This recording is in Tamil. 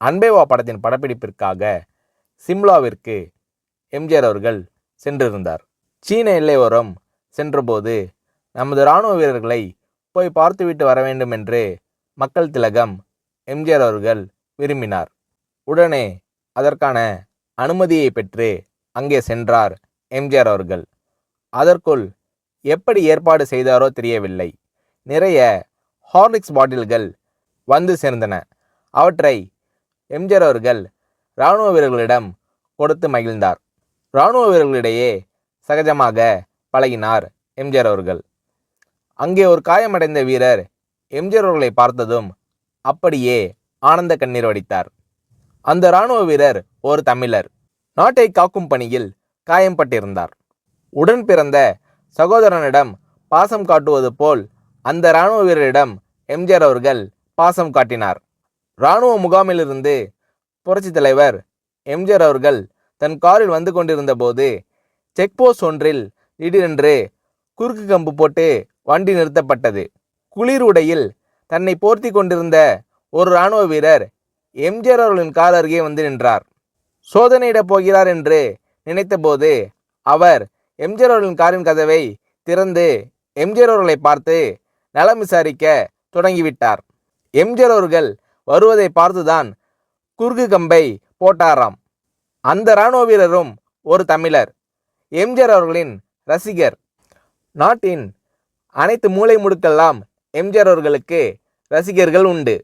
அன்பே வா படத்தின் படப்பிடிப்பிற்காக சிம்லாவிற்கு எம்ஜிஆர் அவர்கள் சென்றிருந்தார். சீன எல்லையோரம் சென்றபோது நமது இராணுவ வீரர்களை போய் பார்த்துவிட்டு வர வேண்டும் என்று மக்கள் திலகம் எம்ஜிஆர் அவர்கள் விரும்பினார். உடனே அதற்கான அனுமதியை பெற்று அங்கே சென்றார் எம்ஜிஆர் அவர்கள். அதற்குள் எப்படி ஏற்பாடு செய்தாரோ தெரியவில்லை. நிறைய ஹார்லிக்ஸ் பாட்டில்கள் வந்து சேர்ந்தன. அவற்றை எம்ஜிஆர் அவர்கள் இராணுவ வீரர்களிடம் கொடுத்து மகிழ்ந்தார். இராணுவ வீரர்களிடையே சகஜமாக பழகினார் எம்ஜிஆர் அவர்கள். அங்கே ஒரு காயமடைந்த வீரர் எம்ஜிஆர் அவர்களை பார்த்ததும் அப்படியே ஆனந்த கண்ணீர் வடித்தார். அந்த இராணுவ வீரர் ஒரு தமிழர். நாட்டை காக்கும் பணியில் காயம்பட்டிருந்தார். உடன் பிறந்த சகோதரனிடம் பாசம் காட்டுவது போல் அந்த இராணுவ வீரரிடம் எம்ஜிஆர் அவர்கள் பாசம் காட்டினார். இராணுவ முகாமிலிருந்து புரட்சித் தலைவர் எம்ஜிஆர் அவர்கள் தன் காரில் வந்து கொண்டிருந்த போது செக்போஸ்ட் ஒன்றில் திடீரென்று குறுக்கு கம்பு போட்டு வண்டி நிறுத்தப்பட்டது. குளிர் உடையில் தன்னை போர்த்தி கொண்டிருந்த ஒரு இராணுவ வீரர் எம்ஜிஆர் அவர்களின் கார் அருகே வந்து நின்றார். சோதனையிடப் போகிறார் என்று நினைத்தபோது அவர் எம்ஜிஆர் அவர்களின் காரின் கதவை திறந்து எம்ஜிஆர் அவர்களை பார்த்து நலம் விசாரிக்க தொடங்கிவிட்டார். எம்ஜிஆர் அவர்கள் வருவதை பார்த்துதான் குறுக்கு கம்பை போட்டாராம். அந்த இராணுவ வீரரும் ஒரு தமிழர், எம்ஜிஆர் அவர்களின் ரசிகர். நாட்டின் அனைத்து மூலை முடுக்கெல்லாம் எம்ஜிஆர் அவர்களுக்கு ரசிகர்கள் உண்டு.